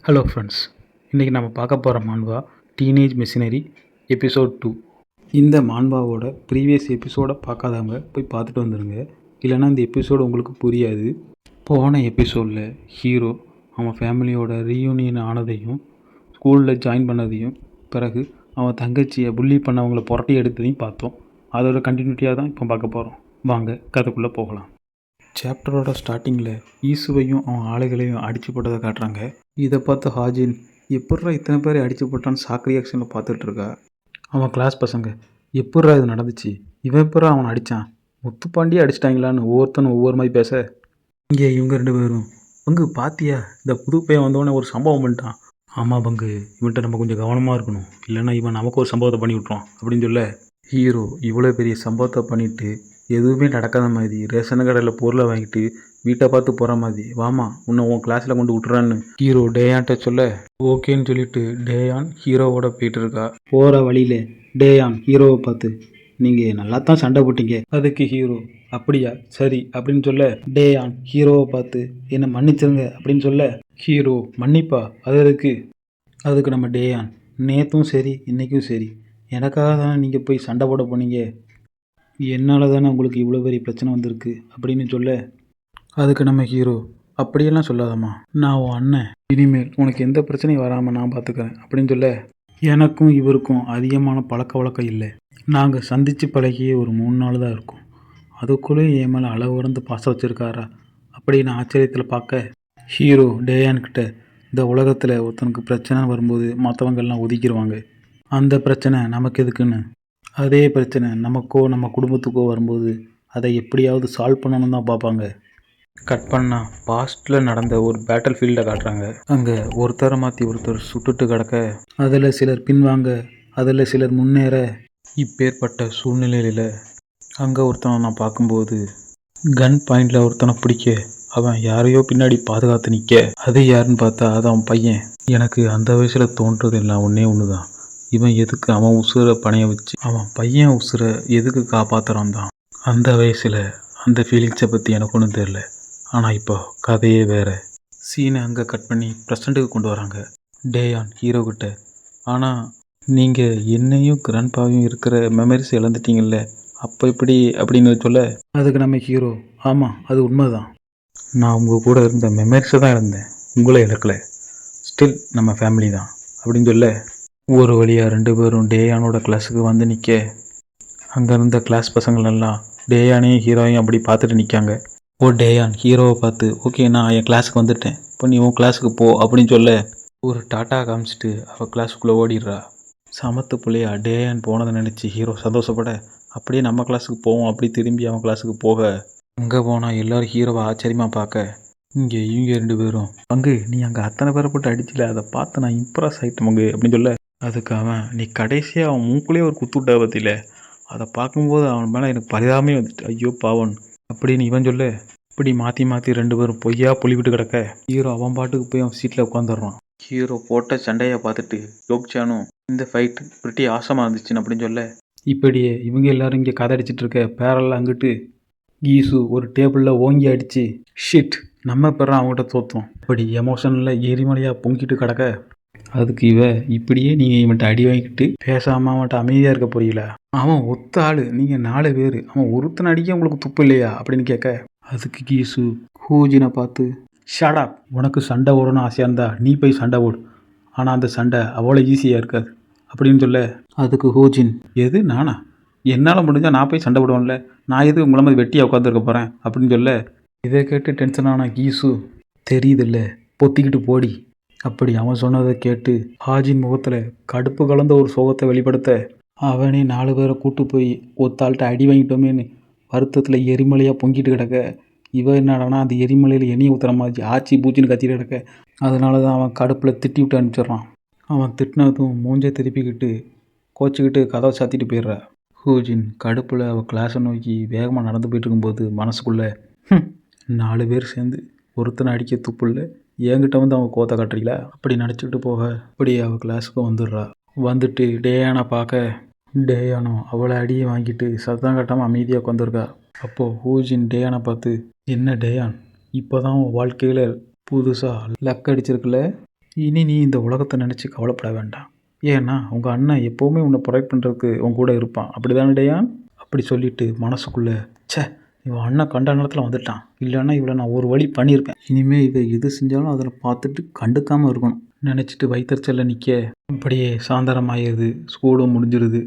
Hello friends, இன்றைக்கி நம்ம பார்க்க போகிற மான்வா டீனேஜ் மிஷினரி எபிசோட் 2. இந்த மான்வாவோட ப்ரீவியஸ் எபிசோடை பார்க்காதவங்க போய் பார்த்துட்டு வந்துடுங்க. இல்லைனா இந்த எபிசோடு உங்களுக்கு புரியாது. போன எபிசோடில் ஹீரோ அவன் ஃபேமிலியோட ரீயூனியன் ஆனதையும் ஸ்கூலில் ஜாயின் பண்ணதையும் பிறகு அவன் தங்கச்சியை புள்ளி பண்ணவங்களை புரட்டி எடுத்ததையும் பார்த்தோம். அதோட கண்டினியூட்டியாக தான் இப்போ பார்க்க போகிறோம். வாங்க கதைக்குள்ளே போகலாம். சாப்டரோட ஸ்டார்டிங்கில் ஈசுவையும் அவன் ஆளுகளையும் அடித்து போட்டதை காட்டுறாங்க. இதை பார்த்து ஹாஜின் எப்பட்றா இத்தனை பேரை அடித்து போட்டான்னு ஷாக் ரியாக்ஷனில் பார்த்துட்ருக்கா. அவன் கிளாஸ் பசங்க எப்பட்றா இது நடந்துச்சு, இவன் எப்பட்றா அவனை அடித்தான், முத்துப்பாண்டியே அடிச்சிட்டாங்களான்னு ஒவ்வொருத்தனும் ஒவ்வொரு மாதிரி பேச, இங்கே இவங்க 2 பேரும் பங்கு பாத்தியா இந்த புது பையன் வந்தோடனே ஒரு சம்பவம் பண்ணிட்டான். ஆமாம் பங்கு, இவன்கிட்ட நம்ம கொஞ்சம் கவனமாக இருக்கணும், இல்லைன்னா இவன் நமக்கு ஒரு சம்பவத்தை பண்ணி விட்ருவான் அப்படின்னு சொல்ல, ஹீரோ இவ்வளோ பெரிய சம்பவத்தை பண்ணிவிட்டு எதுவுமே நடக்காத மாதிரி ரேஷன் கடையில் பொருளை வாங்கிட்டு வீட்டை பார்த்து போகிற மாதிரி, வாமா உன்னை உன் கிளாஸில் கொண்டு விட்டுறான்னு ஹீரோ டேயான்ட்ட சொல்ல, ஓகேன்னு சொல்லிட்டு டேயான் ஹீரோவோட போயிட்டு இருக்கா. போகிற வழியில் டேயான் ஹீரோவை பார்த்து, நீங்கள் நல்லா தான் சண்டை போட்டீங்க. அதுக்கு ஹீரோ அப்படியா சரி அப்படின்னு சொல்ல, டேயான் ஹீரோவை பார்த்து என்னை மன்னிச்சிருங்க அப்படின்னு சொல்ல, ஹீரோ மன்னிப்பா அதுக்கு நம்ம டேயான், நேற்றும் சரி இன்றைக்கும் சரி எனக்காக தானே நீங்கள் போய் சண்டை போட போனீங்க, என்னால் தானே உங்களுக்கு இவ்வளோ பெரிய பிரச்சனை வந்திருக்கு அப்படின்னு சொல்ல, அதுக்கு நம்ம ஹீரோ அப்படியெல்லாம் சொல்லாதம்மா, நான் உன் அண்ணன், இனிமேல் உனக்கு எந்த பிரச்சனையும் வராமல் நான் பார்த்துக்கிறேன் அப்படின்னு சொல்ல, எனக்கும் இவருக்கும் அதிகமான பழக்க வழக்கம் இல்லை, நாங்கள் சந்தித்து பழகியே ஒரு 3 நாள் தான் இருக்கும், அதுக்குள்ளே என் மேலே அளவு கடந்து பாசம் வச்சுருக்காரா அப்படின்னு ஆச்சரியத்தில் பார்க்க, ஹீரோ டேயான்கிட்ட, இந்த உலகத்தில் ஒருத்தனுக்கு பிரச்சனை வரும்போது மற்றவங்கெல்லாம் ஒதுக்கிடுவாங்க, அந்த பிரச்சனை நமக்கு எதுக்குன்னு, அதே பிரச்சனை நமக்கோ நம்ம குடும்பத்துக்கோ வரும்போது அதை எப்படியாவது சால்வ் பண்ணணும் தான் பார்ப்பாங்க. கட் பண்ணால் பாஸ்ட்டில் நடந்த ஒரு பேட்டில் ஃபீல்டை காட்டுறாங்க. அங்கே ஒருத்தரை மாற்றி ஒருத்தர் சுட்டுட்டு கிடக்க, அதில் சிலர் பின்வாங்க, அதில் சிலர் முன்னேற, இப்பேற்பட்ட சூழ்நிலையில் அங்கே ஒருத்தனை நான் பார்க்கும்போது கன் பாயிண்டில் ஒருத்தனை பிடிக்க அவன் யாரையோ பின்னாடி பாதுகாத்து நிற்க, அது யாருன்னு பார்த்தா அது அவன் பையன். எனக்கு அந்த வயசில் தோன்றது எல்லாம் ஒன்றே ஒன்று தான், இவன் எதுக்கு அவன் உசுரை பணைய வச்சு அவன் பையன் உசுரை எதுக்கு காப்பாற்றுறான் தான். அந்த வயசில் அந்த ஃபீலிங்ஸை பற்றி எனக்கு ஒன்றும் தெரில, ஆனால் இப்போ கதையே வேறு. சீனை அங்கே கட் பண்ணி ப்ரெசண்ட்டுக்கு கொண்டு வராங்க. டேயான் ஹீரோக்கிட்ட, ஆனால் நீங்கள் என்னையும் கிராண்ட்பாவையும் இருக்கிற மெமரிஸ் இழந்துட்டீங்கல்ல, அப்போ இப்படி அப்படின்னு சொல்ல, அதுக்கு நம்ம ஹீரோ, ஆமாம் அது உண்மைதான், நான் உங்கள் கூட இருந்த மெமரிஸை தான் இழந்தேன், உங்களை இழக்கலை, ஸ்டில் நம்ம ஃபேமிலி தான் அப்படின்னு சொல்ல, ஒரு வழியாக 2 பேரும் டேயானோட கிளாஸுக்கு வந்து நிற்க, அங்கே இருந்த கிளாஸ் பசங்களெல்லாம் டேயானையும் ஹீரோவையும் அப்படி பார்த்துட்டு நிற்காங்க. டேயான் ஹீரோவை பார்த்து, ஓகே நான் என் கிளாஸுக்கு வந்துட்டேன், இப்போ நீ உன் கிளாஸுக்கு போ அப்படின்னு சொல்ல, ஒரு டாட்டா காமிச்சிட்டு அவள் கிளாஸுக்குள்ளே ஓடிடுறா. சமத்து பிள்ளையா டேயான் போனதை நினச்சி ஹீரோ சந்தோஷப்பட, அப்படியே நம்ம கிளாஸுக்கு போவோம் அப்படி திரும்பி அவன் கிளாஸுக்கு போக, அங்கே போனால் எல்லோரும் ஹீரோவை ஆச்சரியமாக பார்க்க, இங்கே இவங்க 2 பேரும், பங்கு நீ அங்கே அத்தனை பேரை போட்டு அடிச்சில, அதை பார்த்து நான் இம்ப்ரெஸ் ஆகிட்டேன் பங்கு அப்படின்னு சொல்ல, அதுக்கு அவன், நீ கடைசியாக அவன் மூக்குலேயே ஒரு குத்துவிட்ட பற்றியில், அதை பார்க்கும்போது அவன் மேலே எனக்கு பரிதாபமே வந்துட்டு, ஐயோ பாவன் அப்படின்னு இவன் சொல்ல, இப்படி மாற்றி மாற்றி 2 பேரும் பொய்யா புளிவிட்டு கிடக்க, ஹீரோ அவன் பாட்டுக்கு போய் அவன் சீட்டில் உட்காந்துடுறான். ஹீரோ போட்ட சண்டையை பார்த்துட்டு யோக்சானும், இந்த ஃபைட் பிரிட்டி ஆசமாக இருந்துச்சுன்னு அப்படின்னு சொல்ல, இப்படியே இவங்க எல்லாரும் இங்கே கதை அடிச்சிட்டு இருக்க பேரெல்லாம் அங்கிட்டு கீசு ஒரு டேபிளில் ஓங்கி அடித்து, ஷிட் நம்ம பேர அவங்ககிட்ட தோற்றோம், இப்படி எமோஷனில் எரிமலையாக பொங்கிட்டு கிடக்க, அதுக்கு இப்படியே நீங்கள் இவன்ட்ட அடி வாங்கிட்டு பேசாமல் அவன்கிட்ட அமைதியாக இருக்க போறீங்களா, அவன் ஒத்த ஆள், நீங்கள் 4 பேர், அவன் ஒருத்தனை அடிக்க உங்களுக்கு துப்பு இல்லையா அப்படின்னு கேட்க, அதுக்கு கீசு ஹூஜினை பார்த்து, ஷட் அப், உனக்கு சண்டை ஓடணும்னு ஆசையாக இருந்தா நீ போய் சண்டை ஓடு, ஆனால் அந்த சண்டை அவ்வளோ ஈஸியாக இருக்காது அப்படின்னு சொல்ல, அதுக்கு ஹூஜின், எது நானா, என்னால் முடிஞ்சால் நான் போய் சண்டை போடுவேன்ல, நான் எது உங்களை மாதிரி வெட்டியாக உட்காந்துருக்க போகிறேன் அப்படின்னு சொல்ல, இதை கேட்டு டென்ஷனான கீசு, தெரியுதில்ல பொத்திக்கிட்டு போடி அப்படி அவன் சொன்னதை கேட்டு ஹாஜின் முகத்தில் கடுப்பு கலந்த ஒரு சோகத்தை வெளிப்படுத்த, அவனே 4 பேரை கூட்டு போய் ஒத்தாள்கிட்ட அடி வாங்கிட்டோமேன்னு வருத்தத்தில் எரிமலையாக பொங்கிட்டு கிடக்க, இவன் என்னடானா அந்த எரிமலையில் எண்ணெய் ஊற்றுற மாதிரி ஆச்சி பூச்சின்னு கத்திட்டு கிடக்க, அதனால தான் அவன் கடுப்பில் திட்டி விட்டு அனுப்பிச்சிட்றான். அவன் திட்டினதும் மூஞ்சை திருப்பிக்கிட்டு கோச்சிக்கிட்டு கதவை சாத்திட்டு போயிடுறா. ஹூஜின் கடுப்பில் அவள் கிளாஸை நோக்கி வேகமாக நடந்து போயிட்டு இருக்கும்போது மனசுக்குள்ளே, 4 பேர் சேர்ந்து ஒருத்தனை அடிக்க துப்பு இல்லை, என்கிட்ட வந்து அவங்க கோத்தை காட்டுறீங்களா அப்படி நினச்சிக்கிட்டு போக, அப்படி அவள் கிளாஸுக்கு வந்துடுறா. வந்துட்டு டேயானை பார்க்க, டேயானோ அவளை அடியை வாங்கிட்டு சத்தம் கட்டாமல் அமைதியாக உட்காந்துருக்கா. அப்போது ஹூஜின் டேயானை பார்த்து, என்ன டேயான் இப்போ தான் உன் வாழ்க்கையில் புதுசாக லக் அடிச்சிருக்குல்ல, இனி நீ இந்த உலகத்தை நினச்சி கவலைப்பட வேண்டாம். ஏன்னா உங்கள் அண்ணன் எப்போவுமே உன்னை ப்ரொடெக்ட் பண்ணுறதுக்கு உன் கூட இருப்பான். அப்படி தானே டேயான்? அப்படி சொல்லிட்டு மனசுக்குள்ளே, ச்சே, இவன் அண்ணன் கண்ட நேரத்தில் வந்துட்டான், இல்லைன்னா இவளை நான் ஒரு வழி பண்ணியிருப்பேன், இனிமேல் இதை எது செஞ்சாலும் அதில் பார்த்துட்டு கண்டுக்காமல் இருக்கணும் நினச்சிட்டு வயிற்றுச்சலில் நிற்க அப்படியே சாயந்தரமாகிடுது. ஸ்கூலும் முடிஞ்சிருது.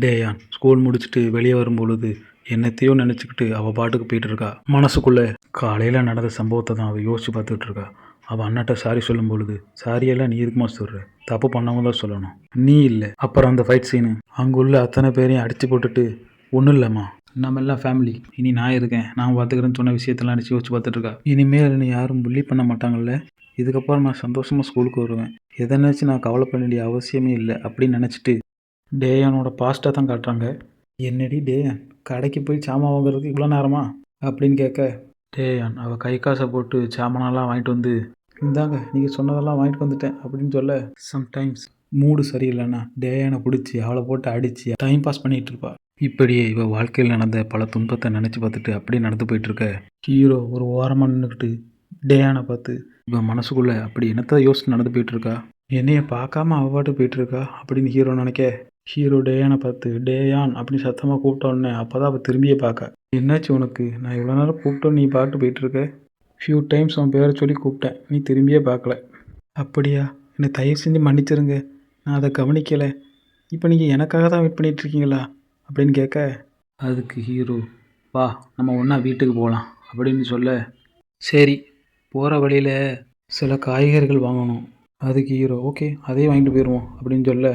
டேயான் ஸ்கூல் முடிச்சுட்டு வெளியே வரும்பொழுது என்னத்தையோ நினச்சிக்கிட்டு அவள் பாட்டுக்கு போயிட்டு இருக்கா. மனசுக்குள்ளே காலையில் நடந்த சம்பவத்தை தான் அவள் யோசித்து பார்த்துட்டு இருக்கா. அவள் அண்ணாட்ட சாரி சொல்லும் பொழுது, சாரியெல்லாம் நீ இருக்குமா சொல்கிற, தப்பு பண்ணவங்க தான் சொல்லணும், நீ இல்லை. அப்புறம் அந்த ஃபைட் சீனு அங்குள்ள அத்தனை பேரையும் அடித்து போட்டுட்டு, ஒன்றும் இல்லைம்மா, நம்ம எல்லாம் ஃபேமிலி, இனி நான் இருக்கேன், நான் பார்த்துக்கிறேன்னு சொன்ன விஷயத்தெல்லாம் அடித்து யோசிச்சு பார்த்துட்ருக்கா. இனிமேல் என்னை யாரும் புள்ளி பண்ண மாட்டாங்கல்ல, இதுக்கப்புறம் நான் சந்தோஷமாக ஸ்கூலுக்கு வருவேன், எதை நினச்சி நான் கவலைப்பட வேண்டிய அவசியமே இல்லை அப்படின்னு நினச்சிட்டு டேயானோட பாஸ்ட்டாக தான் காட்டுறாங்க. என்னடி டேயான், கடைக்கு போய் சாமான் வாங்குறதுக்கு இவ்வளோ நேரமா அப்படின்னு கேட்க, டேயான் அவள் கை காசை போட்டு சாமானெல்லாம் வாங்கிட்டு வந்து, இந்தாங்க நீங்கள் சொன்னதெல்லாம் வாங்கிட்டு வந்துட்டேன் அப்படின்னு சொல்ல, சம்டைம்ஸ் மூடு சரியில்லைன்னா டேயானை பிடிச்சி அவளை போட்டு அடித்து டைம் பாஸ் பண்ணிகிட்டு இருப்பா. இப்படியே இவள் வாழ்க்கையில் நடந்த பல துன்பத்தை நினச்சி பார்த்துட்டு அப்படியே நடந்து போயிட்டுருக்க. ஹீரோ ஒரு ஓரமாக நின்றுக்கிட்டு டேயானை பார்த்து இவன் மனசுக்குள்ளே அப்படி என்னத்தை யோசிச்சு நடந்து போயிட்டுருக்கா, என்னைய பார்க்காம அவள் பாட்டு போயிட்டுருக்கா அப்படின்னு ஹீரோ நினைக்க, ஹீரோ டேயானை பார்த்து டேயான் அப்படின்னு சத்தமாக கூப்பிட்டோன்னே அப்போ தான் அவள் திரும்பியே பார்க்க, என்னாச்சு உனக்கு, நான் இவ்வளோ நேரம் கூப்பிட்டோம் நீ பாட்டு போயிட்டுருக்க, ஃபியூ டைம்ஸ் அவன் பேரை சொல்லி கூப்பிட்டேன், நீ திரும்பியே பார்க்கல. அப்படியா, என்னை தயவு செஞ்சு மன்னிச்சிருங்க, நான் அதை கவனிக்கலை, இப்போ நீங்கள் எனக்காக தான் வெயிட் பண்ணிகிட்ருக்கீங்களா அப்படின்னு கேட்க, அதுக்கு ஹீரோ, வா நம்ம ஒன்றா வீட்டுக்கு போகலாம் அப்படின்னு சொல்ல, சரி போகிற வழியில் சில காய்கறிகள் வாங்கணும். அதுக்கு ஹீரோ, ஓகே அதே வாங்கிட்டு போயிடுவோம் அப்படின்னு சொல்ல,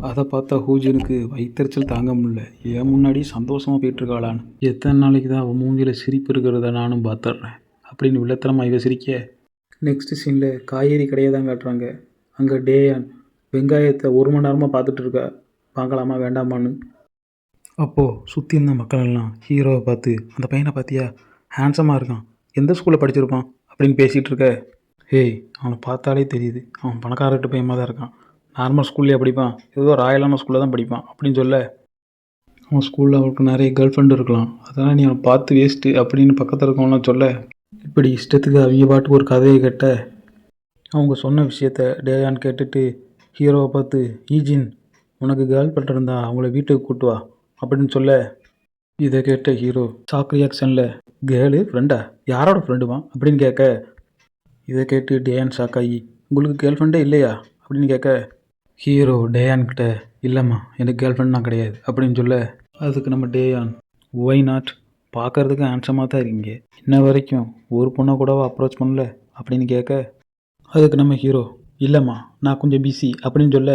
அதை பார்த்தா ஹூஜனுக்கு வயிற்றுச்சல் தாங்க முடியல. ஏன் முன்னாடி சந்தோஷமாக போயிட்டுருக்காளான்னு, எத்தனை நாளைக்கு தான் அவன் மூஞ்சியில் சிரிப்பு இருக்கிறத நானும் பார்த்துட்றேன் அப்படின்னு வில்லத்தனமாக இவ சிரிக்க. நெக்ஸ்ட் சீனில் காய்கறி கடையை தான் காட்டுறாங்க. அங்கே டேயான் வெங்காயத்தை 1 மணி நேரமாக பார்த்துட்டு இருக்கா, பார்க்கலாமா வேண்டாமான்னு. அப்போது சுற்றி இருந்த மக்கள் எல்லாம் ஹீரோவை பார்த்து, அந்த பையனை பார்த்தியா, ஹேண்ட்ஸமாக இருக்கான், எந்த ஸ்கூலில் படிச்சிருப்பான் அப்படின்னு பேசிகிட்டு இருக்க. ஹேய், அவனை பார்த்தாலே தெரியுது அவன் பணக்காரர்கிட்ட பையமாக தான் இருக்கான், நார்மல் ஸ்கூல்லையே படிப்பான், ஏதோ ராயலான ஸ்கூலில் தான் படிப்பான் அப்படின்னு சொல்ல, அவன் ஸ்கூலில் அவனுக்கு நிறைய கேர்ள் ஃப்ரெண்டு இருக்கலாம், அதெல்லாம் நீ அவனை பார்த்து வேஸ்ட்டு அப்படின்னு பக்கத்தில் இருக்கவங்களாம் சொல்ல, இப்படி இஷ்டத்துக்கு அவங்க பாட்டுக்கு ஒரு கதையை கேட்ட. அவங்க சொன்ன விஷயத்த டேயான் கேட்டுட்டு ஹீரோவை பார்த்து, ஈஜின் உனக்கு கேர்ள் ஃப்ரெண்ட் இருந்தா அவங்கள வீட்டுக்கு கூட்டு வா அப்படின்னு சொல்ல, இதை கேட்ட ஹீரோ ஷாக் ரியாக்ஷனில், கேர்ளு ஃப்ரெண்டா, யாரோட ஃப்ரெண்டுமா அப்படின்னு கேட்க, இதை கேட்டு டேயான் ஷாக் ஆகி, உங்களுக்கு கேர்ள் ஃப்ரெண்டே இல்லையா அப்படின்னு கேட்க, ஹீரோ டேயான்கிட்ட, இல்லைம்மா எனக்கு கேர்ள் ஃப்ரெண்ட் கிடையாது அப்படின்னு சொல்ல, அதுக்கு நம்ம டேயான், ஒய் நாட், பார்க்குறதுக்கு ஹேண்ட்ஸமாக தான் இருக்கீங்க, இன்ன வரைக்கும் ஒரு பொண்ணை கூடவா அப்ரோச் பண்ணல அப்படின்னு கேட்க, அதுக்கு நம்ம ஹீரோ, இல்லைம்மா நான் கொஞ்சம் பிஸி அப்படின்னு சொல்ல,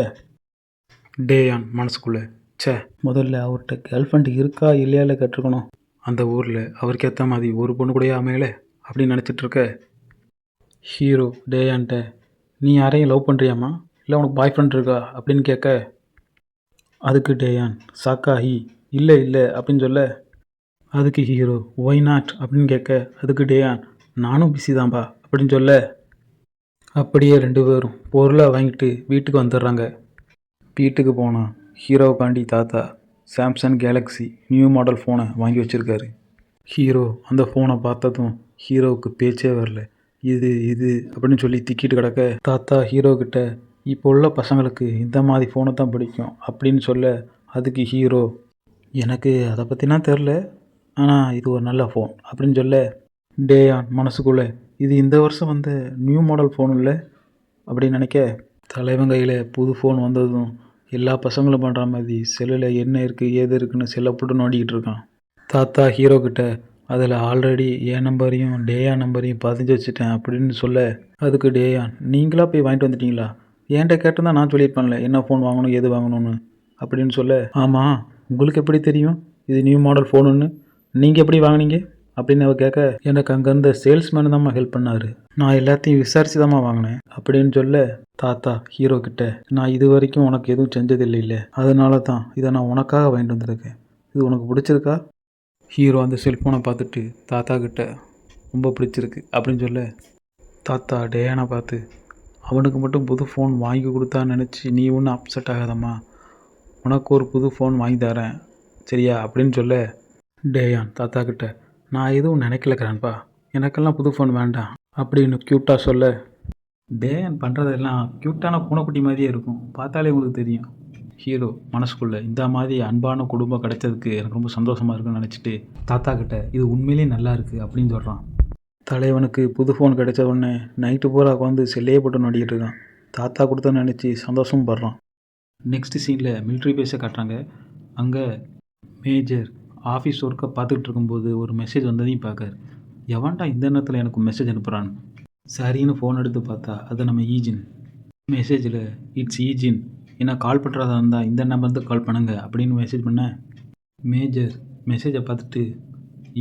டேயான் மனசுக்குள்ளே, ச்சே, முதல்ல அவர்கிட்ட கேர்ள் ஃப்ரெண்ட் இருக்கா இல்லையால கேட்டிருக்கணும், அந்த ஊரில் அவருக்கு ஏற்ற மாதிரி ஒரு பொண்ணு கூடயே அமையலை அப்படின்னு நினச்சிட்ருக்க. ஹீரோ டேயான்ட்ட, நீ யாரையும் லவ் பண்ணுறியாம்மா, இல்லை உனக்கு பாய் ஃப்ரெண்ட் இருக்கா அப்படின்னு கேட்க, அதுக்கு டேயான் சாக்காகி, இல்லை இல்லை அப்படின்னு சொல்ல, அதுக்கு ஹீரோ ஒய் நாட் அப்படின்னு கேட்க, அதுக்கு டேயான், நானும் பிஸி தான்ப்பா அப்படின்னு சொல்ல, அப்படியே 2 பேரும் பொருளை வாங்கிட்டு வீட்டுக்கு வந்துடுறாங்க. வீட்டுக்கு போனால் ஹீரோவுக்காண்டி தாத்தா சாம்சங் கேலக்ஸி நியூ மாடல் ஃபோனை வாங்கி வச்சுருக்காரு. ஹீரோ அந்த ஃபோனை பார்த்ததும் ஹீரோவுக்கு பேச்சே வரல. இது இது அப்படின்னு சொல்லி திக்கிட்டு கிடக்க, தாத்தா ஹீரோக்கிட்ட, இப்போ உள்ள பசங்களுக்கு இந்த மாதிரி ஃபோனை தான் பிடிக்கும் அப்படின்னு சொல்ல, அதுக்கு ஹீரோ, எனக்கு அதை பற்றினா தெரில, ஆனால் இது ஒரு நல்ல ஃபோன் அப்படின்னு சொல்ல, டேயான் மனசுக்குள்ளே, இது இந்த வருஷம் வந்த நியூ மாடல் ஃபோன் இல்லை அப்படின்னு நினைக்க, தலைவன் கையில் புது ஃபோன் வந்ததும் எல்லா பசங்களும் பண்ணுற மாதிரி செல்லில் என்ன இருக்குது ஏது இருக்குன்னு செல்லை போட்டு நோண்டிக்கிட்டு இருக்கான். தாத்தா ஹீரோக்கிட்ட, அதில் ஆல்ரெடி என் நம்பரையும் டேயான் நம்பரையும் பதிஞ்சு வச்சுட்டேன் அப்படின்னு சொல்ல, அதுக்கு டேயான், நீங்களா போய் வாங்கிட்டு வந்துட்டீங்களா, என்கிட்ட கேட்டிருந்தா நான் சொல்லியிருப்பேன்ல என்ன ஃபோன் வாங்கணும் எது வாங்கணும்னு அப்படின்னு சொல்ல, ஆமாம் உங்களுக்கு எப்படி தெரியும் இது நியூ மாடல் ஃபோனுன்னு, நீங்கள் எப்படி வாங்கினீங்க அப்படின்னு அவ கேட்க, எனக்கு அங்கேருந்த சேல்ஸ்மேன் தான்மா ஹெல்ப் பண்ணார், நான் எல்லாத்தையும் விசாரித்து தான்மா வாங்கினேன் அப்படின்னு சொல்ல, தாத்தா ஹீரோ கிட்ட, நான் இது வரைக்கும் உனக்கு எதுவும் செஞ்சதில்லை இல்லை, அதனால தான் இதை நான் உனக்காக வாங்கிட்டு வந்திருக்கேன், இது உனக்கு பிடிச்சிருக்கா. ஹீரோ அந்த செல்ஃபோனை பார்த்துட்டு தாத்தா கிட்ட, ரொம்ப பிடிச்சிருக்கு அப்படின்னு சொல்ல, தாத்தா டேயானை பார்த்து, அவனுக்கு மட்டும் புது ஃபோன் வாங்கி கொடுத்தான்னு நினச்சி நீ ஒன்றும் அப்செட் ஆகாதம்மா, உனக்கு ஒரு புது ஃபோன் வாங்கி தரேன் சரியா அப்படின்னு சொல்ல, டேயான் தாத்தா கிட்ட, நான் எதுவும் நினைக்கல கிராண்ட்பா, எனக்கெல்லாம் புது ஃபோன் வேண்டாம் அப்படின்னு க்யூட்டாக சொல்ல, டேயான் பண்ணுறதெல்லாம் க்யூட்டான பூனைக்குட்டி மாதிரியே இருக்கும், பார்த்தாலே உங்களுக்கு தெரியும். ஹீரோ மனசுக்குள்ளே இந்த மாதிரி அன்பான குடும்பம் கிடைச்சதுக்கு எனக்கு ரொம்ப சந்தோஷமாக இருக்குன்னு நினச்சிட்டு தாத்தா கிட்ட இது உண்மையிலேயே நல்லா இருக்குது அப்படின்னு சொல்கிறான். தலைவனுக்கு புது ஃபோன் கிடைச்ச உடனே நைட்டு பூரா உட்காந்து செல்லையே போட்டு நோண்டிக்கிட்டு இருக்கான். தாத்தா கொடுத்தன்னு நினச்சி சந்தோஷமும் படுறான். நெக்ஸ்ட் சீனில் மிலிட்ரி பேஸை காட்டுறாங்க. அங்கே மேஜர் ஆஃபீஸ் ஒர்க்கை பார்த்துக்கிட்டு இருக்கும்போது ஒரு மெசேஜ் வந்ததையும் பார்க்காரு. எவன்டா இந்த நேரத்தில் எனக்கு மெசேஜ் அனுப்புகிறான்னு சரின்னு ஃபோன் எடுத்து பார்த்தா அது நம்ம ஈஜின். மெசேஜில் இட்ஸ் ஈஜின், ஏன்னா கால் பண்ணுறதா இருந்தால் இந்த நம்பருக்கு கால் பண்ணுங்க அப்படின்னு மெசேஜ் பண்ணேன். மேஜர் மெசேஜை பார்த்துட்டு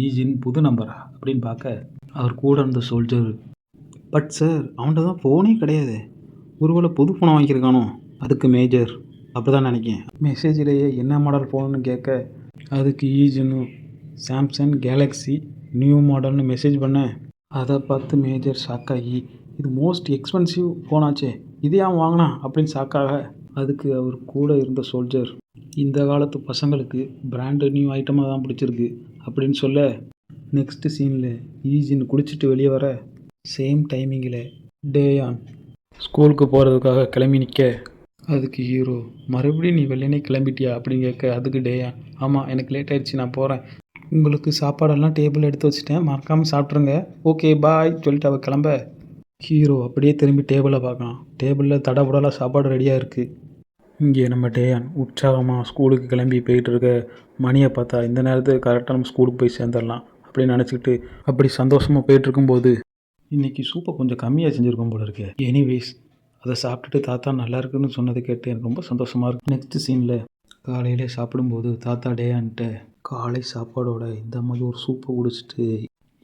ஈஜின் புது நம்பரா அப்படின்னு பார்க்க அவர் கூட இருந்த சோல்ஜர், பட் சார் அவன்கிட்ட தான் ஃபோனே கிடையாது, ஒருவேளை புது ஃபோனை வாங்கியிருக்கானோ. அதுக்கு மேஜர், அப்படி தான் நினைக்கேன். மெசேஜிலேயே என்ன மாடல் ஃபோனுன்னு கேட்க அதுக்கு ஈஜினும் சாம்சங் கேலக்ஸி நியூ மாடல்னு மெசேஜ் பண்ணேன். அதை பார்த்து மேஜர் ஷாக்காகி இது மோஸ்ட் எக்ஸ்பென்சிவ் ஃபோனாச்சே, இதே அவன் வாங்கினா அப்படின்னு ஷாக்காக அதுக்கு அவர் கூட இருந்த சோல்ஜர், இந்த காலத்து பசங்களுக்கு பிராண்டு நியூ ஐட்டமாக தான் பிடிச்சிருக்கு அப்படின்னு சொல்ல. நெக்ஸ்ட்டு சீனில் ஈஜின் குடிச்சிட்டு வெளியே வர சேம் டைமிங்கில் டேயான் ஸ்கூலுக்கு போகிறதுக்காக கிளம்பி நிற்க அதுக்கு ஹீரோ, மறுபடியும் நீ வெள்ளனே கிளம்பிட்டியா அப்படின்னு கேட்க அதுக்கு டேயான், ஆமாம் எனக்கு லேட் ஆகிடுச்சு நான் போகிறேன், உங்களுக்கு சாப்பாடெல்லாம் டேபிள் எடுத்து வச்சுட்டேன், மறக்காமல் சாப்பிட்ருங்க, ஓகே பாய் சொல்லிட்டு அவள் கிளம்ப ஹீரோ அப்படியே திரும்பி டேபிளை பார்க்கலாம். டேபிளில் தடபுடலாக சாப்பாடு ரெடியாக இருக்குது. இங்கே நம்ம டேயான் உற்சாகமாக ஸ்கூலுக்கு கிளம்பி போயிட்டு இருக்க மணியை பார்த்தா இந்த நேரத்துக்கு கரெக்டாக நம்ம ஸ்கூலுக்கு போய் சேர்ந்துடலாம் அப்படின்னு நினச்சிக்கிட்டு அப்படி சந்தோஷமாக போயிட்டுருக்கும்போது இன்றைக்கி சூப்பை கொஞ்சம் கம்மியாக செஞ்சுருக்கோம் போல இருக்கு. எனிவேஸ் அதை சாப்பிட்டுட்டு தாத்தா நல்லா இருக்குன்னு சொன்னதை கேட்டு எனக்கு ரொம்ப சந்தோஷமாக இருக்குது. நெக்ஸ்ட் சீனில் காலையில் சாப்பிடும்போது தாத்தா டேயான்ட்ட காலை சாப்பாடோட இந்த மாதிரி ஒரு சூப்பை குடிச்சிட்டு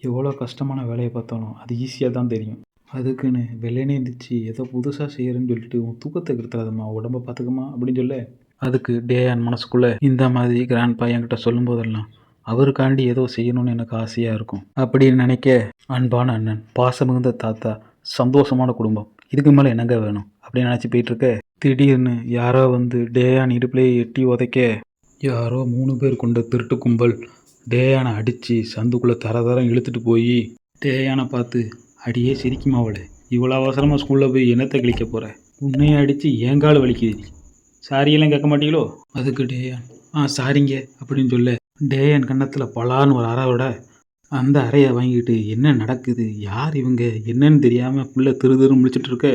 எவ்வளோ கஷ்டமான வேலையை பார்த்தாலும் அது ஈஸியாக தான் தெரியும், அதுக்குன்னு வெள்ளைனே இருந்துச்சு ஏதோ புதுசாக செய்கிறேன்னு சொல்லிட்டு உன் தூக்கத்தை கெடுத்துறாதம்மா, உடம்பை பார்த்துக்கம்மா அப்படின்னு சொல்ல அதுக்கு டேயான் மனசுக்குள்ளே இந்த மாதிரி கிராண்ட் பா என்கிட்ட சொல்லும் போதெல்லாம் அவருக்காண்டி ஏதோ செய்யணும்னு எனக்கு ஆசையாக இருக்கும் அப்படின்னு நினைக்க, அன்பான அண்ணன், பாசம் மிகுந்த தாத்தா, சந்தோஷமான குடும்பம், இதுக்கு மேலே என்னங்க வேணும் அப்படின்னு நினச்சி போயிட்டுருக்க திடீர்னு யாரோ வந்து டேயான் இடுப்புலேயே எட்டி உதைக்க யாரோ 3 பேர் கொண்ட திருட்டு கும்பல் டேயானை அடித்து சந்துக்குள்ளே தரம் இழுத்துட்டு போய் டேயானை பார்த்து, அடியே சிரிக்குமா அவளை, இவ்வளோ அவசரமாக ஸ்கூலில் போய் என்னத்தை கழிக்க போகிற, உன்னையே அடித்து ஏங்கால் வலிக்குது, சாரியெல்லாம் கேட்க மாட்டீங்களோ. அதுக்கு டேயான் சாரிங்க அப்படின்னு சொல்ல டேயான் கன்னத்தில் பலான்னு ஒரு அறையோட அந்த அறையை வாங்கிட்டு என்ன நடக்குது, யார் இவங்க என்னன்னு தெரியாமல் புள்ள திரு முடிச்சிட்ருக்க.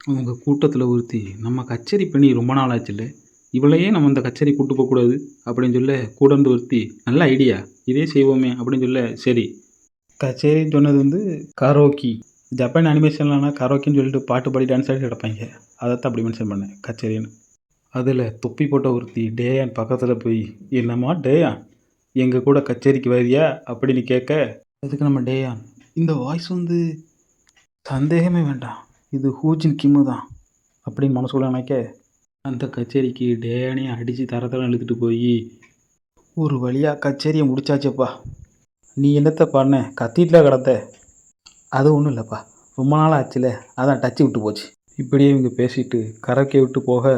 அவங்க கூட்டத்தில் ஒருத்தி, நம்ம கச்சேரி பண்ணி ரொம்ப நாள் ஆச்சுல்ல, இவளையே நம்ம இந்த கச்சேரி கூட்டு போகக்கூடாது அப்படின்னு சொல்ல கூட இருந்து ஒருத்தி, நல்ல ஐடியா இதே செய்வோமே அப்படின்னு சொல்ல. சரி, கச்சேரின்னு சொன்னது வந்து கரோக்கி, ஜப்பான் அனிமேஷன்லானா கரோக்கின்னு சொல்லிட்டு பாட்டு பாடி டான்ஸ் ஆடி கிடப்பாங்க, அதைத்தான் அப்படி மென்ஷன் பண்ணேன் கச்சேரின்னு. அதில் தொப்பி போட்ட ஒருத்தி டேயான் பக்கத்தில் போய், என்னம்மா டேயான் எங்கள் கூட கச்சேரிக்கு வரியா அப்படின்னு கேட்க அதுக்கு நம்ம டேயான், இந்த வாய்ஸ் வந்து சந்தேகமே வேண்டாம், இது ஹூஜின் கிம்மு தான் அப்படின்னு மனசுக்குள்ள நினைக்க அந்த கச்சேரிக்கு டேயானே அடித்து தரத்தரம் இழுத்துட்டு போய் ஒரு வழியாக கச்சேரியை முடிச்சாச்சப்பா, நீ என்னத்தை பண்ண கத்திட்டுல கிடத்த, அது ஒன்றும் இல்லைப்பா ரொம்ப நாள் ஆச்சுல அதான் டச்சு விட்டு போச்சு. இப்படியே இவங்க பேசிட்டு கரைக்கை விட்டு போக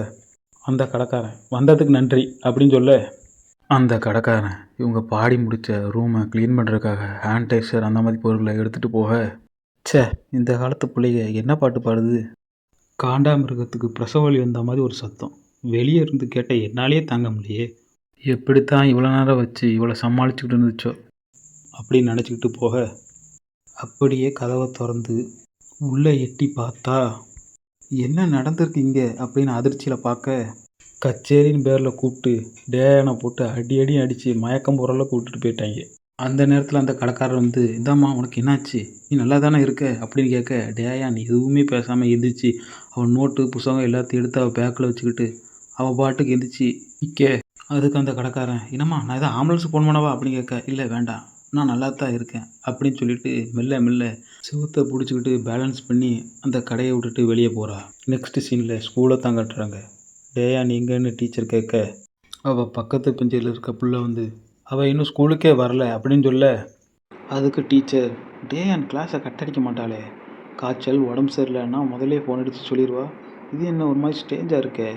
அந்த கடைக்காரன் வந்ததுக்கு நன்றி அப்படின்னு சொல்ல அந்த கடைக்காரன் இவங்க பாடி முடித்த ரூமை க்ளீன் பண்ணுறதுக்காக ஹேண்டைசர் அந்த மாதிரி பொருட்களை எடுத்துகிட்டு போக, ச்சே இந்த காலத்து பிள்ளைங்க என்ன பாட்டு பாடுது, காண்டாமிருகத்துக்கு பிரசவ வலி வந்த மாதிரி ஒரு சத்தம் வெளியே இருந்து கேட்ட என்னாலே தாங்க முடியே, எப்படித்தான் இவ்வளோ நேரம் வச்சு இவ்வளோ சமாளிச்சுக்கிட்டு இருந்துச்சோ அப்படின்னு நினச்சிக்கிட்டு போக அப்படியே கதவை திறந்து உள்ளே எட்டி பார்த்தா என்ன நடந்திருக்கு இங்கே அப்படின்னு அதிர்ச்சியில் பார்க்க கச்சேரின்னு பேரில் கூப்பிட்டு டேயானை போட்டு அடி அடித்து மயக்கம் போகிறல கூப்பிட்டுட்டு போயிட்டாங்க. அந்த நேரத்தில் அந்த கடைக்காரர் வந்து, இந்தாம்மா உனக்கு என்னாச்சு, நீ நல்லா தானே இருக்க அப்படின்னு கேட்க டேயான் எதுவுமே பேசாமல் எந்திரிச்சு அவன் நோட்டு புத்தகம் எல்லாத்தையும் எடுத்து அவள் பேக்கில் வச்சுக்கிட்டு அவள் பாட்டுக்கு எந்திரிச்சு நிற்க அதுக்கு அந்த கடைக்காரன், என்னம்மா நான் எதாவது ஆம்புலன்ஸ் ஃபோன் பண்ணவா அப்படின்னு கேட்க, இல்லை வேண்டாம் நான் நல்லா தான் இருக்கேன் அப்படின்னு சொல்லிட்டு மெல்ல சிவத்தை பிடிச்சிக்கிட்டு பேலன்ஸ் பண்ணி அந்த கடையை விட்டுட்டு வெளியே போகிறா. நெக்ஸ்ட் சீனில் ஸ்கூலை தான் கட்டுறாங்க. டேயான் எங்கன்னு டீச்சர் கேட்க அவள் பக்கத்து பெஞ்சில் இருக்க பிள்ளை வந்து அவள் இன்னும் ஸ்கூலுக்கே வரல அப்படின்னு சொல்ல அதுக்கு டீச்சர், டேயான் கிளாஸை கட்டடிக்க மாட்டாளே, காய்ச்சல் உடம்பு சரியில்லைன்னா முதலே ஃபோன் அடித்து சொல்லிடுவா, இது என்ன ஒரு மாதிரி ஸ்டேஞ்சாக இருக்கே.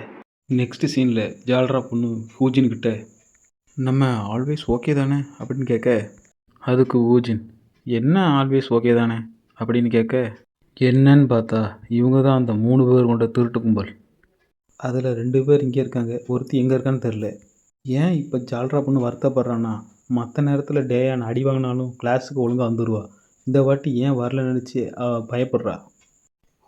நெக்ஸ்ட் சீனில் ஜால்ரா பொண்ணு ஹூஜின்கிட்ட, நம்ம ஆல்வேஸ் ஓகே தானே அப்படின்னு கேட்க அதுக்கு ஹூஜின், என்ன ஆல்வேஸ் ஓகே தானே அப்படின்னு கேட்க, என்னன்னு பார்த்தா இவங்க தான் அந்த 3 பேர் கொண்ட திருட்டு கும்பல். அதில் 2 பேர் இங்கே இருக்காங்க, ஒருத்தி எங்கே இருக்கான்னு தெரில. ஏன் இப்போ ஜால்ரா பொண்ணு வருத்தப்படுறான்னா, மற்ற நேரத்தில் டேயான் அடி வாங்கினாலும் கிளாஸுக்கு ஒழுங்காக வந்துடுவா. இந்த வாட்டி ஏன் வரலன்னு நினச்சி பயப்படுறா.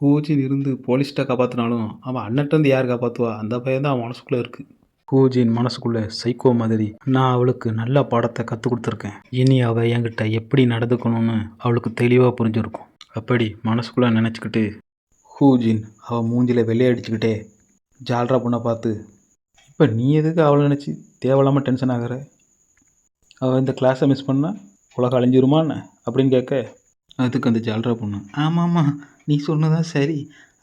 ஹூஜின் இருந்து போலீஸ்கிட்ட காப்பாற்றினாலும் அவன் அண்ணன்ட்டு யார் காப்பாற்றுவா, அந்த பயம் தான் அவன் மனசுக்குள்ளே இருக்குது. ஹூஜின் மனசுக்குள்ளே சைக்கோ மாதிரி, நான் அவளுக்கு நல்ல பாடத்தை கற்றுக் கொடுத்துருக்கேன், இனி அவள் என்கிட்ட எப்படி நடந்துக்கணும்னு அவளுக்கு தெளிவாக புரிஞ்சிருக்கும். அப்படி மனசுக்குள்ளே நினச்சிக்கிட்டு ஹூஜின் அவள் மூஞ்சில் வெள்ளையடிச்சுக்கிட்டே ஜால்ரா பொண்ணை பார்த்து, இப்போ நீ எதுக்கு அவளை நினச்சி தேவையில்லாமல் டென்ஷன் ஆகிற? அவள் இந்த கிளாஸை மிஸ் பண்ணால் உலகம் அழிஞ்சிருமான்னு அப்படின்னு கேட்க, அதுக்கு அந்த ஜால்ரா பொண்ணு, ஆமாம்மா நீ சொன்னதான் சரி,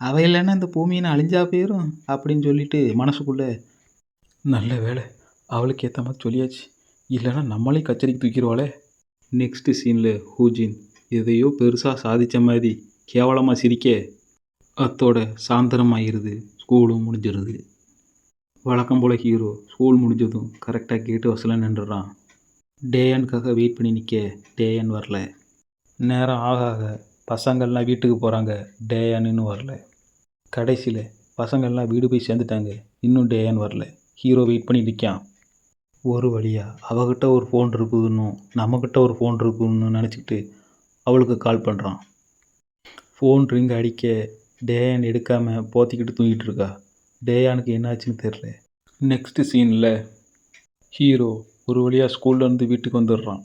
அவள் இல்லைன்னா இந்த பூமியை அழிஞ்சா போயிடும் அப்படின்னு சொல்லிட்டு மனசுக்குள்ளே, நல்ல வேலை அவளுக்கு ஏற்ற மாதிரி சொல்லியாச்சு, இல்லைன்னா நம்மளையும் கச்சேரிக்கு தூக்கிடுவாளே. நெக்ஸ்ட்டு சீனில் ஹூஜின் எதையோ பெருசாக சாதித்த மாதிரி கேவலமாக சிரிக்க, அத்தோட சாயந்தரமாகிடுது, ஸ்கூலும் முடிஞ்சிருது. வழக்கம் போல் ஹீரோ ஸ்கூல் முடிஞ்சதும் கரெக்டாக கேட்டு வசலாக நின்றுறான். டேயானுக்காக வெயிட் பண்ணி நிற்க டேயான் வரல. நேரம் ஆக ஆக பசங்கள்லாம் வீட்டுக்கு போகிறாங்க, டேயான் இன்னும் வரல. கடைசியில் பசங்கள்லாம் வீடு போய் சேர்ந்துட்டாங்க, இன்னும் டேயான் வரல. ஹீரோ வெயிட் பண்ணி நிற்கான். ஒரு வழியாக அவகிட்ட ஒரு ஃபோன் இருக்குதுன்னு நம்மக்கிட்ட ஒரு ஃபோன் இருக்குதுன்னு நினச்சிக்கிட்டு அவளுக்கு கால் பண்ணுறான். ஃபோன் ரிங் அடிக்க டேயான் எடுக்காமல் போத்திக்கிட்டு தூங்கிட்டு இருக்கா. டேயானுக்கு என்னாச்சுன்னு தெரில. நெக்ஸ்ட்டு சீனில் ஹீரோ ஒரு வழியாக ஸ்கூல்லேருந்து வீட்டுக்கு வந்துடுறான்.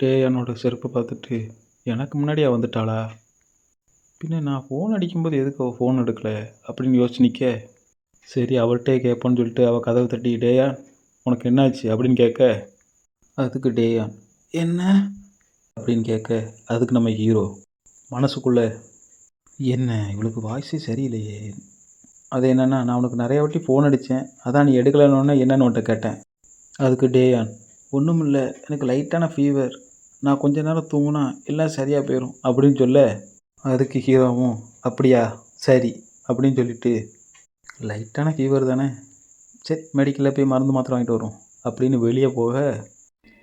டேயானோட செருப்பை பார்த்துட்டு, எனக்கு முன்னாடியே வந்துட்டாளா, பின்ன நான் ஃபோன் அடிக்கும்போது எதுக்கு அவள் ஃபோன் எடுக்கலை அப்படின்னு யோசிச்சு நிற்க, சரி அவள்கிட்டே கேட்போன்னு சொல்லிட்டு அவள் கதவை தட்டி, டேயான் உனக்கு என்னாச்சு அப்படின்னு கேட்க, அதுக்கு டேயான் என்ன அப்படின்னு கேட்க, அதுக்கு நம்ம ஹீரோ மனசுக்குள்ளே, என்ன இவளுக்கு வாய்ஸே சரியில்லையே, அது என்னென்னா நான் உனக்கு நிறைய வாட்டி ஃபோன் அடித்தேன், அதான் நீ எடுக்கலன்னு என்னன்னு உன்ட்ட கேட்டேன். அதுக்கு டேயான், ஒன்றும் இல்லை எனக்கு லைட்டான ஃபீவர், நான் கொஞ்ச நேரம் தூங்கினா எல்லாம் சரியாக போயிடும் அப்படின்னு சொல்ல, அதுக்கு ஹீரோவும் அப்படியா சரி அப்படின்னு சொல்லிட்டு, லைட்டான ஃபீவர் தானே, சரி மெடிக்கலில் போய் மருந்து மாத்திரை வாங்கிட்டு வரும் அப்படின்னு வெளியே போக,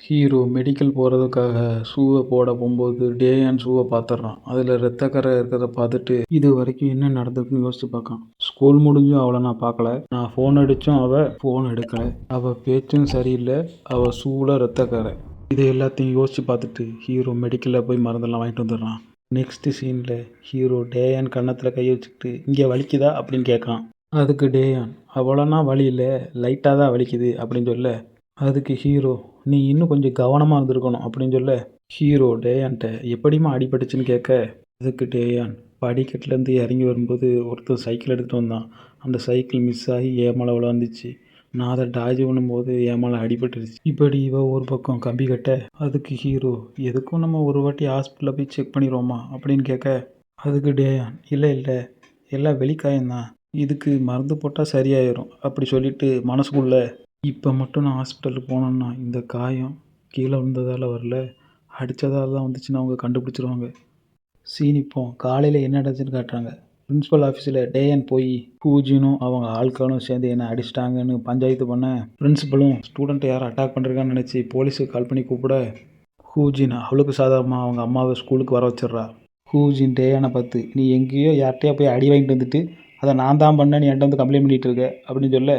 ஹீரோ மெடிக்கல் போகிறதுக்காக ஷூவை போட போகும்போது டேயான் ஷூவை பார்த்துட்றான். அதில் ரத்தக்கரை இருக்கிறத பார்த்துட்டு இது வரைக்கும் என்ன நடந்திருக்குன்னு யோசிச்சு பார்க்கான். ஸ்கூல் முடிஞ்சும் அவளை நான் பார்க்கல, நான் ஃபோன் அடித்தும் அவள் ஃபோன் எடுக்கலை, அவள் பேச்சும் சரியில்லை, அவள் ஷூவில் ரத்தக்கரை, இது எல்லாத்தையும் யோசித்து பார்த்துட்டு ஹீரோ மெடிக்கலில் போய் மருந்தெல்லாம் வாங்கிட்டு வந்துடுறான். நெக்ஸ்ட்டு சீனில் ஹீரோ டேயான் கன்னத்தில் கை வச்சுக்கிட்டு, இங்கே வலிக்குதா அப்படின்னு கேட்கான். அதுக்கு டேயான், அவ்வளோனா வலி இல்லை, லைட்டாக தான் வலிக்குது அப்படின்னு சொல்ல, அதுக்கு ஹீரோ, நீ இன்னும் கொஞ்சம் கவனமாக இருந்திருக்கணும் அப்படின்னு சொல்ல, ஹீரோ டேயான்ட்ட எப்படிமா அடிபட்டுச்சுன்னு கேட்க, அதுக்கு டேயான், படிக்கட்டுலேருந்து இறங்கி வரும்போது ஒருத்தர் சைக்கிள் எடுத்துகிட்டு வந்தான், அந்த சைக்கிள் மிஸ் ஆகி என் மேலே விழுந்துச்சு, நான் அதை டாஜ் பண்ணும்போது என் மேலே அடிபட்டுருச்சு, இப்படி இவ ஒரு பக்கம் கம்பி கட்ட, அதுக்கு ஹீரோ, எதுக்கும் நம்ம ஒரு வாட்டி ஹாஸ்பிட்டலில் போய் செக் பண்ணிடுவோமா அப்படின்னு கேட்க, அதுக்கு டேயான், இல்லை இல்லை எல்லாம் வெளிக்காயம்தான், இதுக்கு மருந்து போட்டால் சரியாயிடும் அப்படி சொல்லிட்டு மனசுக்குள்ளே, இப்போ மட்டும் நான் ஹாஸ்பிட்டலுக்கு போனேன்னா இந்த காயம் கீழே விழுந்ததால் வரல, அடித்ததால் தான் வந்துச்சுன்னு அவங்க கண்டுபிடிச்சிருவாங்க. சீனிப்போம் காலையில் என்ன நடந்துச்சுன்னு காட்டுறாங்க. பிரின்ஸிபல் ஆஃபீஸில் டேயான் போய் ஹூஜினும் அவங்க ஆட்களும் சேர்ந்து என்ன அடிச்சிட்டாங்கன்னு பஞ்சாயத்து பண்ண, பிரின்ஸிபலும் ஸ்டூடெண்ட்டை யாரும் அட்டாக் பண்ணுறாங்கன்னு நினச்சி போலீஸுக்கு கால் பண்ணி கூப்பிட, ஹூஜின் அவளுக்கு சாதாரணமாக அவங்க அம்மாவை ஸ்கூலுக்கு வர வச்சிட்றா. ஹூஜின் டேயானை பார்த்து, நீ எங்கேயோ யார்கிட்டையா போய் அடி வாங்கிட்டு வந்துட்டு அதை நான் தான் பண்ணேன்னு என்கிட்ட வந்து கம்ப்ளைண்ட் பண்ணிகிட்டு இருக்க அப்படின்னு சொல்ல,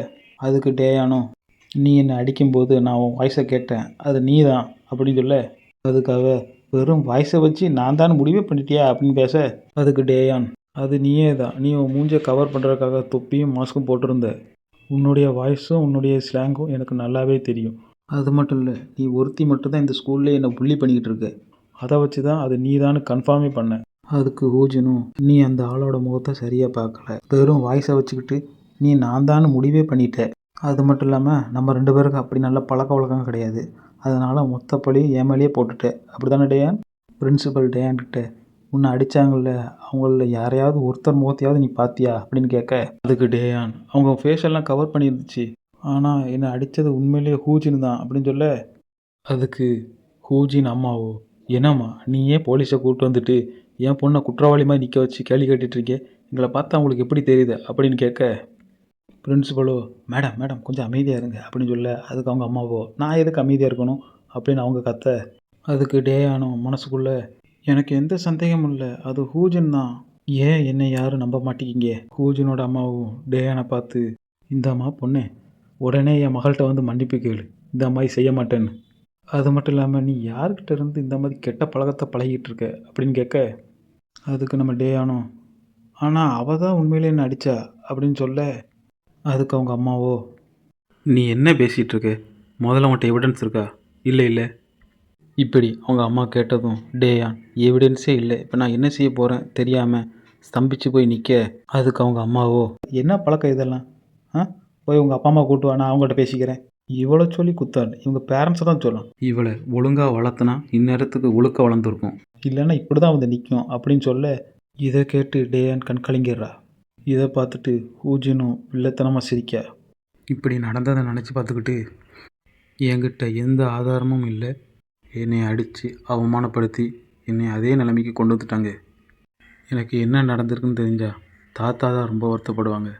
அதுக்கு டேயானும், நீ என்னை அடிக்கும்போது நான் உன் வாய்ஸை கேட்டேன், அது நீ தான் அப்படின்னு சொல்ல, அதுக்காக வெறும் வாய்ஸை வச்சு நான் தான் முடிவே பண்ணிட்டியா அப்படின்னு பேச, அதுக்கு டேயான், அது நீயே தான், நீ உன் மூஞ்சை கவர் பண்ணுறதுக்காக தொப்பியும் மாஸ்க்கும் போட்டிருந்த, உன்னுடைய வாய்ஸும் உன்னுடைய ஸ்லாங்கும் எனக்கு நல்லாவே தெரியும், அது மட்டும் இல்லை நீ ஒருத்தி மட்டும்தான் இந்த ஸ்கூல்லே என்னை புள்ளி பண்ணிக்கிட்டு இருக்க, அதை வச்சு தான் அது நீ தான் கன்ஃபார்மே பண்ண. அதுக்கு ஹூஜினும், நீ அந்த ஆளோட முகத்தை சரியாக பார்க்கல, வெறும் வாய்ஸை வச்சுக்கிட்டு நீ நான் தான் முடிவே பண்ணிட்ட, அது மட்டும் இல்லாமல் நம்ம 2 பேருக்கு அப்படி நல்ல பழக்க வழக்கம் கிடையாது, அதனால் மொத்த பழியும் என் மேலேயே போட்டுட்ட அப்படி தானே டேயான். பிரின்சிபல் டேயான்கிட்ட, உன்னை அடித்தாங்கல்ல அவங்கள யாரையாவது ஒருத்தர் முகத்தையாவது நீ பார்த்தியா அப்படின்னு கேட்க, அதுக்கு டேயான், அவங்க ஃபேஷெல்லாம் கவர் பண்ணியிருந்துச்சு, ஆனால் என்னை அடித்தது உண்மையிலேயே ஹூஜின் தான் அப்படின்னு சொல்ல, அதுக்கு ஹூஜின் அம்மாவோ, என்னம்மா நீயே போலீஸை கூப்பிட்டு வந்துட்டு என் பொண்ணை குற்றவாளி மாதிரி நிற்க வச்சு கேள்வி கேட்டுட்ருக்கே, எங்களை பார்த்தா உங்களுக்கு எப்படி தெரியுது அப்படின்னு கேட்க, பிரின்ஸிபலோ, மேடம் மேடம் கொஞ்சம் அமைதியாக இருங்க அப்படின்னு சொல்ல, அதுக்கு அவங்க அம்மாவோ, நான் எதுக்கு அமைதியாக இருக்கணும் அப்படின்னு அவங்க கத்த, அதுக்கு டேயானும் மனசுக்குள்ளே, எனக்கு எந்த சந்தேகமும் இல்லை, அது ஹூஜன் தான். ஏன் என்னை யாரும் நம்ப மாட்டேங்கிங்க? ஹூஜனோட அம்மாவும் டேயானை பார்த்து, இந்தாம்மா பொண்ணு, உடனே என் மகள்கிட்ட வந்து மன்னிப்பு கேளு, இந்த மாதிரி செய்ய மாட்டேன்னு. அது மட்டும் இல்லாமல் நீ யார்கிட்ட இருந்து இந்த மாதிரி கெட்ட பழக்கத்தை பழகிட்டு இருக்க அப்படின்னு கேட்க, அதுக்கு நம்ம டேயானோ, ஆனால் அவள் தான் உண்மையிலே என்ன அடித்தா அப்படின்னு சொல்ல, அதுக்கு அவங்க அம்மாவோ, நீ என்ன பேசிகிட்டு இருக்க? முதல்ல உன்கிட்ட எவிடன்ஸ் இருக்கா? இல்லை இல்லை. இப்படி அவங்க அம்மா கேட்டதும் டேயான், எவிடன்ஸே இல்லை, இப்போ நான் என்ன செய்ய போகிறேன் தெரியாமல் ஸ்தம்பிச்சு போய் நிற்க, அதுக்கு அவங்க அம்மாவோ, என்ன பழக்கம் இதெல்லாம்? போய் உங்கள் அப்பா அம்மா கூட்டு வா, நான் அவங்கள்ட்ட பேசிக்கிறேன். இவளை சொல்லி குத்தாள், இவங்க பேரண்ட்ஸை தான் சொல்லலாம். இவளை ஒழுங்காக வளர்த்துனா இந்நேரத்துக்கு ஒழுக்க வளர்ந்துருக்கும், இல்லைன்னா இப்படி தான் வந்து நிற்கும் அப்படின்னு சொல்ல, இதை கேட்டு டேயான் கண் கலங்கிடுறா. இதை பார்த்துட்டு ஹூஜினும் வில்லத்தனமாக சிரிக்க, இப்படி நடந்ததை நினச்சி பார்த்துக்கிட்டு, என்கிட்ட எந்த ஆதாரமும் இல்லை, என்னை அடித்து அவமானப்படுத்தி என்னை அதே நிலைமைக்கு கொண்டு வந்துட்டாங்க. எனக்கு என்ன நடந்திருக்குன்னு தெரிஞ்சா தாத்தா தான் ரொம்ப வருத்தப்படுவாங்க.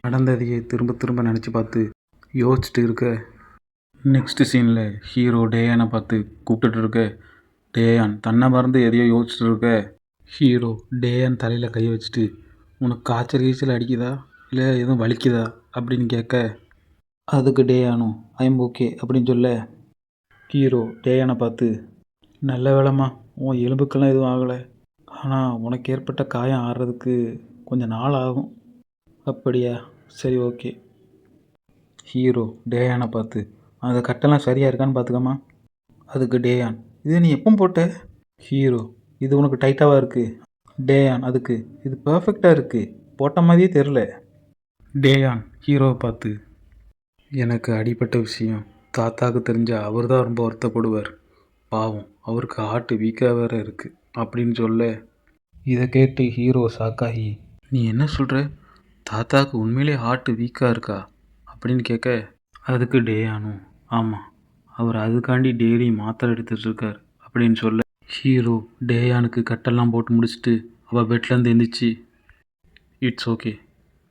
நடந்ததையே திரும்ப திரும்ப நினச்சி பார்த்து யோசிச்சுட்டு இருக்க, நெக்ஸ்ட் சீனில் ஹீரோ டேயானை பார்த்து கூப்பிட்டுட்டு இருக்க, டேயான் தன்னை மறந்து எதையோ யோசிச்சுட்டு இருக்க, ஹீரோ டேயான் தலையில் கை வச்சுட்டு, உனக்கு காய்ச்சல் கீச்சல் அடிக்குதா இல்லை எதுவும் வலிக்குதா அப்படின்னு கேட்க, அதுக்கு டேயானும் ஐம் ஓகே அப்படின்னு சொல்ல, ஹீரோ டேயானை பார்த்து, நல்ல வேலைம்மா உன் எலும்புக்கெல்லாம் எதுவும் ஆகலை, ஆனால் உனக்கு ஏற்பட்ட காயம் ஆறுறதுக்கு கொஞ்சம் நாள் ஆகும். அப்படியா, சரி ஓகே. ஹீரோ டேயானை பார்த்து, அந்த கட்டெல்லாம் சரியாக இருக்கான்னு பார்த்துக்கம்மா. அதுக்கு டேயான், இது நீ எப்போ போட்ட? ஹீரோ, இது உனக்கு டைட்டாக இருக்குது. டேயான் அதுக்கு, இது பர்ஃபெக்டாக இருக்குது, போட்ட மாதிரியே தெரில. டேயான் ஹீரோவை பார்த்து, எனக்கு அடிப்பட்ட விஷயம் தாத்தாவுக்கு தெரிஞ்சால் அவர் தான் ரொம்ப வருத்தப்படுவார், பாவம் அவருக்கு ஹார்ட் வீக்காக வேறு இருக்குது அப்படின்னு சொல்ல, இதை கேட்டு ஹீரோ ஷாக்காகி, நீ என்ன சொல்கிற? தாத்தாவுக்கு உண்மையிலே ஹார்ட் வீக்காக இருக்கா அப்படின்னு கேட்க, அதுக்கு டேயானும், ஆமாம் அவர் அதுக்காண்டி டெய்லி மாத்திரை எடுத்துகிட்டு இருக்கார் அப்படின்னு சொல்ல, ஹீரோ டேயானுக்கு கட்டெல்லாம் போட்டு முடிச்சுட்டு அவள் பெட்லேருந்து எந்திரிச்சு, இட்ஸ் ஓகே,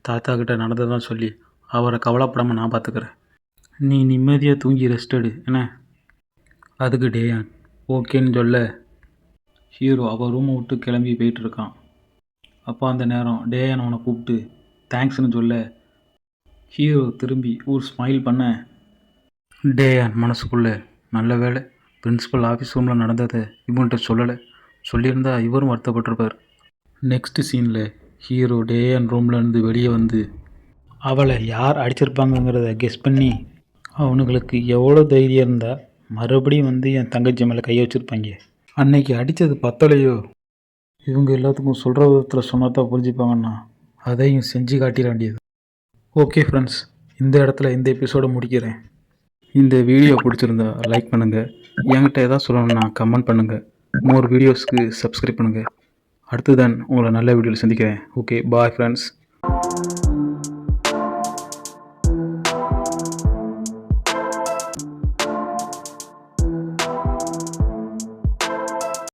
தாத்தா கிட்ட நடந்ததான் சொல்லி அவரை கவலைப்படாமல் நான் பார்த்துக்கிறேன், நீ நிம்மதியாக தூங்கி ரெஸ்ட் எடு என்ன. அதுக்கு டேயான் ஓகேன்னு சொல்ல, ஹீரோ அவள் ரூமை விட்டு கிளம்பி போயிட்டுருக்கான். அப்போ அந்த நேரம் டேயான் அவனை கூப்பிட்டு தேங்க்ஸ்னு சொல்ல, ஹீரோ திரும்பி ஒரு ஸ்மைல் பண்ண, டேயான் மனசுக்குள்ளே, நல்ல வேலை பிரின்ஸிபல் ஆஃபீஸ் ரூமில் நடந்ததை இவன்கிட்ட சொல்லலை, சொல்லியிருந்தா இவரும் வருத்தப்பட்டிருப்பார். நெக்ஸ்ட் சீனில் ஹீரோ டேயான் ரூம்லேருந்து வெளியே வந்து அவளை யார் அடிச்சிருப்பாங்கங்கிறத கெஸ் பண்ணி, அவனுங்களுக்கு எவ்வளோ தைரியம் இருந்தால் மறுபடியும் வந்து என் தங்கச்சி மேலே கையை வச்சுருப்பாங்க, அன்னைக்கு அடித்தது பத்தலையோ, இவங்க எல்லாத்துக்கும் சொல்கிற விதத்தில் சொன்னதான் புரிஞ்சுப்பாங்கன்னா அதையும் செஞ்சு காட்டிட வேண்டியது. ஓகே ஃப்ரெண்ட்ஸ், இந்த இடத்துல இந்த எபிசோடை முடிக்கிறேன். இந்த வீடியோ பிடிச்சிருந்தா லைக் பண்ணுங்கள், என்கிட்ட எதாவது சொல்லணும்னா கமெண்ட் பண்ணுங்கள், மோர் வீடியோஸ்க்கு சப்ஸ்கிரைப் பண்ணுங்கள். அடுத்து தான் உங்களை நல்ல வீடியோவில் சந்திக்கிறேன். Okay bye friends.